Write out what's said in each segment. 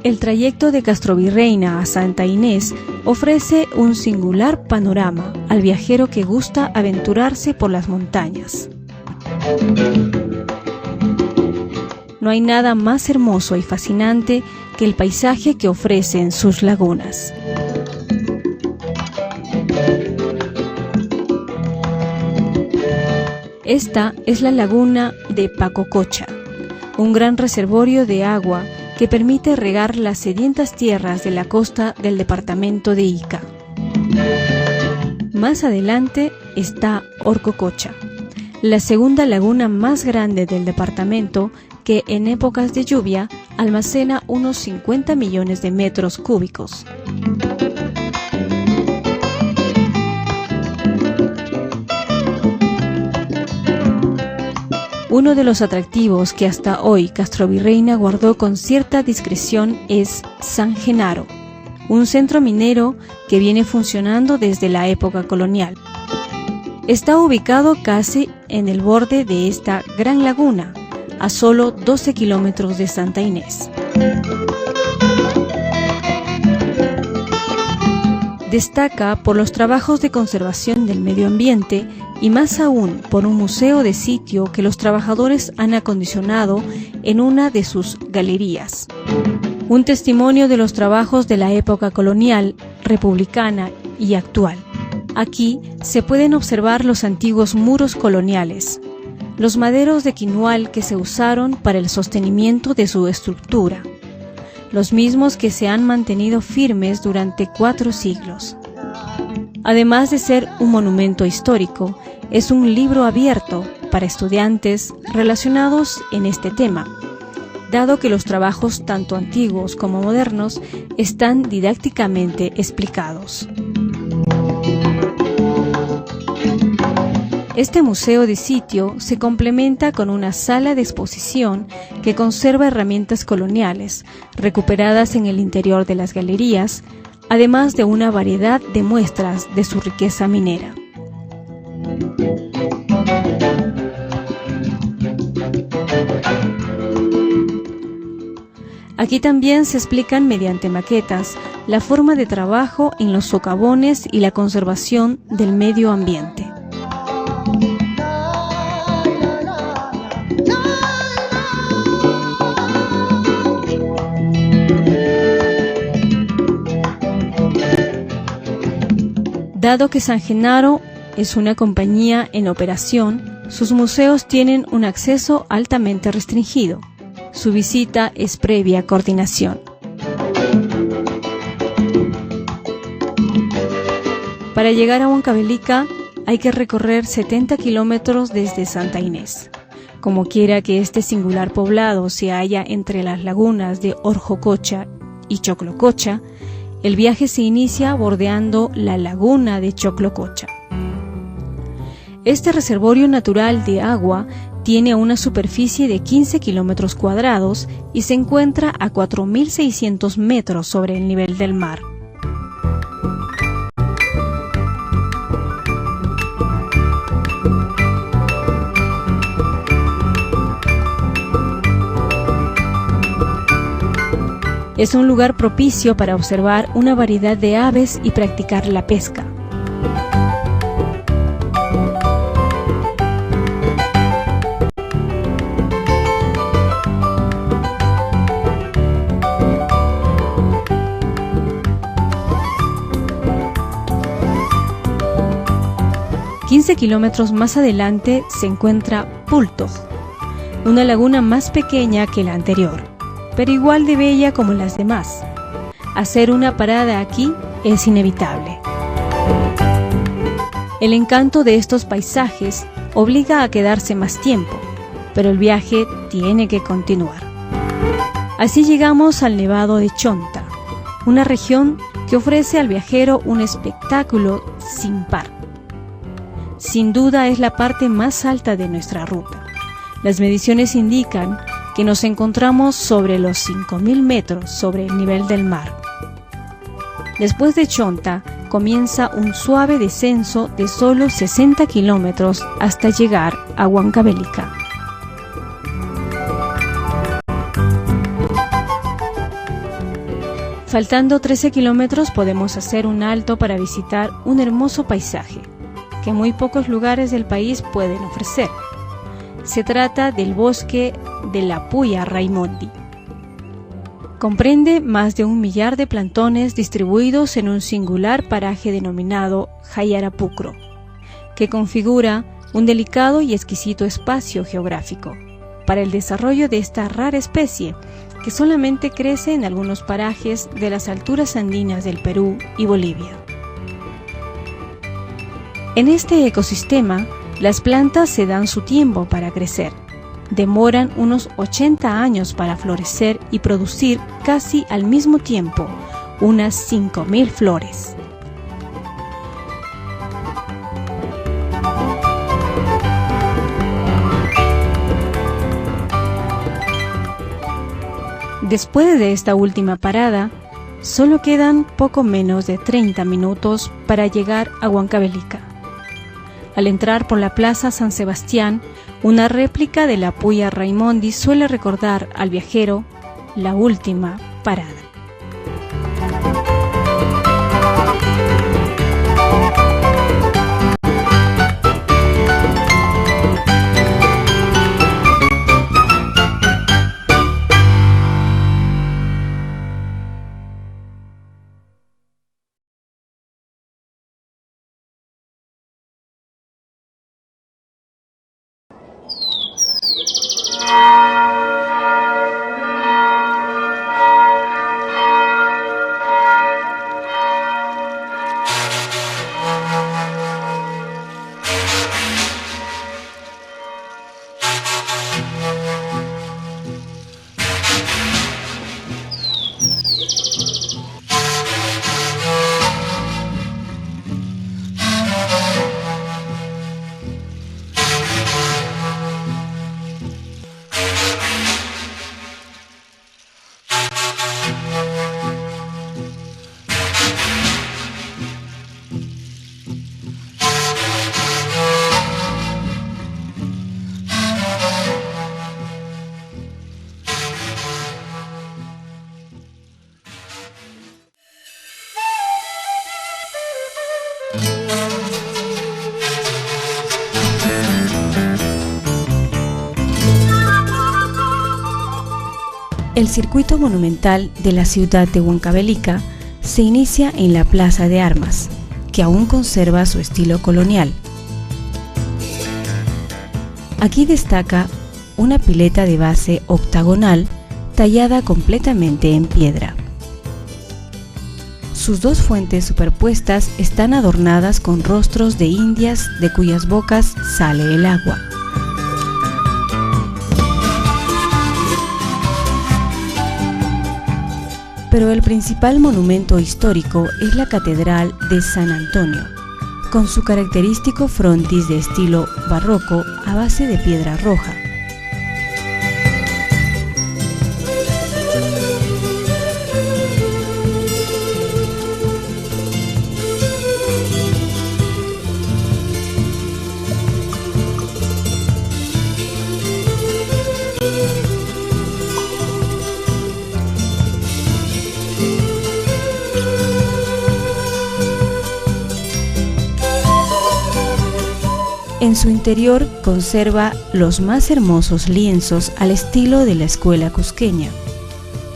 El trayecto de Castrovirreyna a Santa Inés ofrece un singular panorama al viajero que gusta aventurarse por las montañas. No hay nada más hermoso y fascinante que el paisaje que ofrecen sus lagunas. Esta es la laguna de Pacococha, un gran reservorio de agua que permite regar las sedientas tierras de la costa del departamento de Ica. Más adelante está Orcococha, la segunda laguna más grande del departamento que en épocas de lluvia almacena unos 50 millones de metros cúbicos. Uno de los atractivos que hasta hoy Castrovirreyna guardó con cierta discreción es San Genaro, un centro minero que viene funcionando desde la época colonial. Está ubicado casi en el borde de esta gran laguna, a solo 12 kilómetros de Santa Inés. Destaca por los trabajos de conservación del medio ambiente y más aún por un museo de sitio que los trabajadores han acondicionado en una de sus galerías. Un testimonio de los trabajos de la época colonial, republicana y actual. Aquí se pueden observar los antiguos muros coloniales, los maderos de quinoal que se usaron para el sostenimiento de su estructura, los mismos que se han mantenido firmes durante 4 siglos. Además de ser un monumento histórico, es un libro abierto para estudiantes relacionados en este tema, dado que los trabajos tanto antiguos como modernos están didácticamente explicados. Este museo de sitio se complementa con una sala de exposición que conserva herramientas coloniales recuperadas en el interior de las galerías, además de una variedad de muestras de su riqueza minera. Aquí también se explican mediante maquetas la forma de trabajo en los socavones y la conservación del medio ambiente. Dado que San Genaro es una compañía en operación, sus museos tienen un acceso altamente restringido. Su visita es previa coordinación. Para llegar a Huancavelica hay que recorrer 70 kilómetros desde Santa Inés. Como quiera que este singular poblado se halla entre las lagunas de Orcococha y Choclococha, el viaje se inicia bordeando la laguna de Choclococha. Este reservorio natural de agua tiene una superficie de 15 kilómetros cuadrados y se encuentra a 4.600 metros sobre el nivel del mar. Es un lugar propicio para observar una variedad de aves y practicar la pesca. ...15 kilómetros más adelante se encuentra Pultoj, una laguna más pequeña que la anterior, pero igual de bella como las demás. Hacer una parada aquí es inevitable. El encanto de estos paisajes obliga a quedarse más tiempo, pero el viaje tiene que continuar. Así llegamos al Nevado de Chonta, una región que ofrece al viajero un espectáculo sin par. Sin duda es la parte más alta de nuestra ruta. Las mediciones indican que nos encontramos sobre los 5.000 metros sobre el nivel del mar. Después de Chonta comienza un suave descenso de solo 60 kilómetros hasta llegar a Huancavelica. Faltando 13 kilómetros podemos hacer un alto para visitar un hermoso paisaje que muy pocos lugares del país pueden ofrecer. Se trata del bosque de la Puya Raimondi. Comprende más de 1 millar de plantones distribuidos en un singular paraje denominado Jayarapucro, que configura un delicado y exquisito espacio geográfico para el desarrollo de esta rara especie que solamente crece en algunos parajes de las alturas andinas del Perú y Bolivia. En este ecosistema, las plantas se dan su tiempo para crecer. Demoran unos 80 años para florecer y producir casi al mismo tiempo unas 5.000 flores. Después de esta última parada, solo quedan poco menos de 30 minutos para llegar a Huancavelica. Al entrar por la Plaza San Sebastián, una réplica de la Puya Raimondi suele recordar al viajero la última parada. El circuito monumental de la ciudad de Huancavelica se inicia en la Plaza de Armas, que aún conserva su estilo colonial. Aquí destaca una pileta de base octagonal tallada completamente en piedra. Sus dos fuentes superpuestas están adornadas con rostros de indias de cuyas bocas sale el agua. Pero el principal monumento histórico es la Catedral de San Antonio, con su característico frontis de estilo barroco a base de piedra roja. En su interior conserva los más hermosos lienzos al estilo de la escuela cusqueña,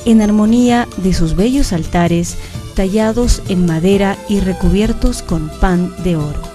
en armonía de sus bellos altares tallados en madera y recubiertos con pan de oro.